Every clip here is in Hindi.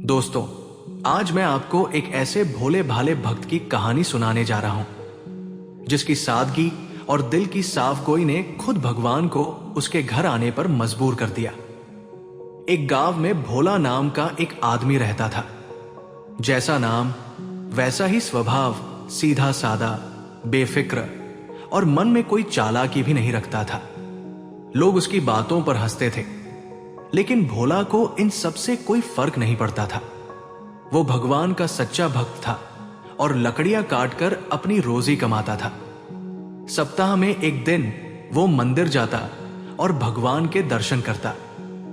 दोस्तों, आज मैं आपको एक ऐसे भोले भाले भक्त की कहानी सुनाने जा रहा हूं जिसकी सादगी और दिल की साफगोई ने खुद भगवान को उसके घर आने पर मजबूर कर दिया। एक गांव में भोला नाम का एक आदमी रहता था। जैसा नाम वैसा ही स्वभाव, सीधा सादा, बेफिक्र और मन में कोई चालाकी भी नहीं रखता था। लोग उसकी बातों पर हंसते थे, लेकिन भोला को इन सबसे कोई फर्क नहीं पड़ता था। वो भगवान का सच्चा भक्त था और लकड़ियां काटकर अपनी रोजी कमाता था। सप्ताह में एक दिन वो मंदिर जाता और भगवान के दर्शन करता।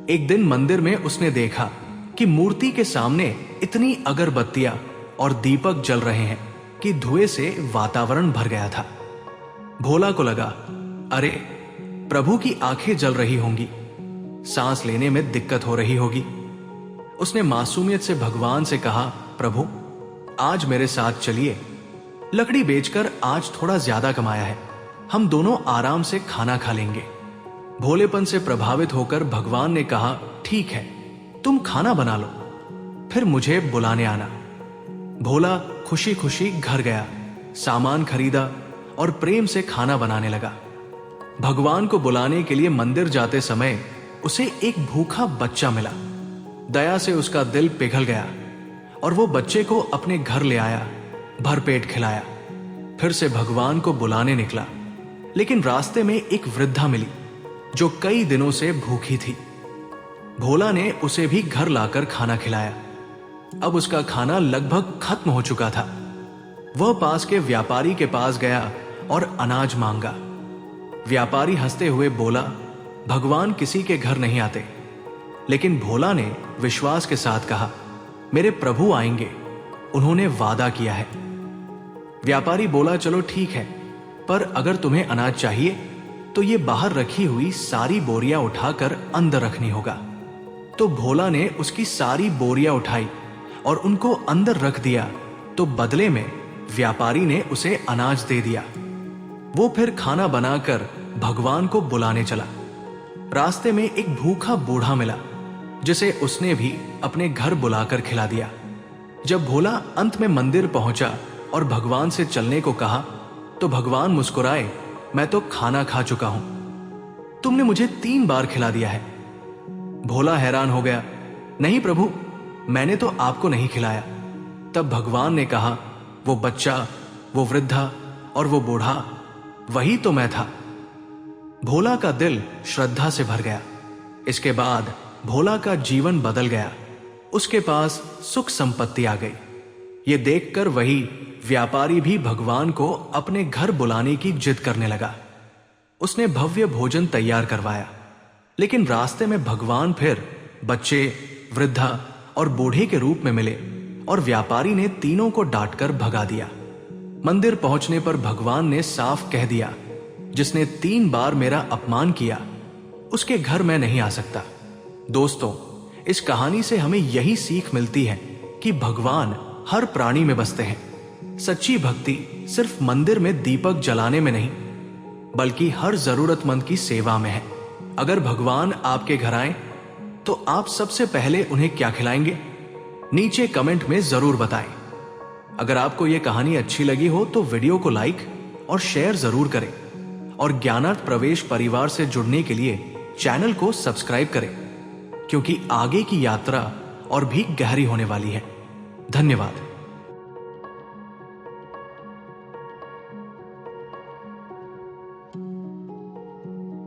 एक दिन मंदिर में उसने देखा कि मूर्ति के सामने इतनी अगरबत्तियां और दीपक जल रहे हैं कि धुएं से वातावरण भर गया था। भोला को लगा, अरे, प्रभु की आंखें जल रही होंगी, सांस लेने में दिक्कत हो रही होगी। उसने मासूमियत से भगवान से कहा, प्रभु, आज मेरे साथ चलिए। लकड़ी बेचकर आज थोड़ा ज्यादा कमाया है, हम दोनों आराम से खाना खा लेंगे। भोलेपन से प्रभावित होकर भगवान ने कहा, ठीक है, तुम खाना बना लो, फिर मुझे बुलाने आना। भोला खुशी खुशी घर गया, सामान खरीदा और प्रेम से खाना बनाने लगा। भगवान को बुलाने के लिए मंदिर जाते समय उसे एक भूखा बच्चा मिला। दया से उसका दिल पिघल गया और वो बच्चे को अपने घर ले आया, भरपेट खिलाया। फिर से भगवान को बुलाने निकला, लेकिन रास्ते में एक वृद्धा मिली जो कई दिनों से भूखी थी। भोला ने उसे भी घर लाकर खाना खिलाया। अब उसका खाना लगभग खत्म हो चुका था। वह पास के व्यापारी के पास गया और अनाज मांगा। व्यापारी हंसते हुए बोला, भगवान किसी के घर नहीं आते। लेकिन भोला ने विश्वास के साथ कहा, मेरे प्रभु आएंगे, उन्होंने वादा किया है। व्यापारी बोला, चलो ठीक है, पर अगर तुम्हें अनाज चाहिए तो ये बाहर रखी हुई सारी बोरियां उठाकर अंदर रखनी होगा। तो भोला ने उसकी सारी बोरियां उठाई और उनको अंदर रख दिया। तो बदले में व्यापारी ने उसे अनाज दे दिया। वो फिर खाना बनाकर भगवान को बुलाने चला। रास्ते में एक भूखा बूढ़ा मिला जिसे उसने भी अपने घर बुलाकर खिला दिया। जब भोला अंत में मंदिर पहुंचा और भगवान से चलने को कहा तो भगवान मुस्कुराए, मैं तो खाना खा चुका हूं, तुमने मुझे 3 बार खिला दिया है। भोला हैरान हो गया, नहीं प्रभु, मैंने तो आपको नहीं खिलाया। तब भगवान ने कहा, वो बच्चा, वो वृद्धा और वो बूढ़ा, वही तो मैं था। भोला का दिल श्रद्धा से भर गया। इसके बाद भोला का जीवन बदल गया। उसके पास सुख संपत्ति आ गई। ये देखकर वही व्यापारी भी भगवान को अपने घर बुलाने की जिद करने लगा। उसने भव्य भोजन तैयार करवाया, लेकिन रास्ते में भगवान फिर बच्चे, वृद्धा और बूढ़े के रूप में मिले और व्यापारी ने तीनों को डांटकर भगा दिया। मंदिर पहुंचने पर भगवान ने साफ कह दिया, जिसने 3 बार मेरा अपमान किया उसके घर मैं नहीं आ सकता। दोस्तों, इस कहानी से हमें यही सीख मिलती है कि भगवान हर प्राणी में बसते हैं। सच्ची भक्ति सिर्फ मंदिर में दीपक जलाने में नहीं, बल्कि हर जरूरतमंद की सेवा में है। अगर भगवान आपके घर आए तो आप सबसे पहले उन्हें क्या खिलाएंगे? नीचे कमेंट में जरूर बताएं। अगर आपको यह कहानी अच्छी लगी हो तो वीडियो को लाइक और शेयर जरूर करें और ज्ञानार्थ प्रवेश परिवार से जुड़ने के लिए चैनल को सब्सक्राइब करें, क्योंकि आगे की यात्रा और भी गहरी होने वाली है। धन्यवाद।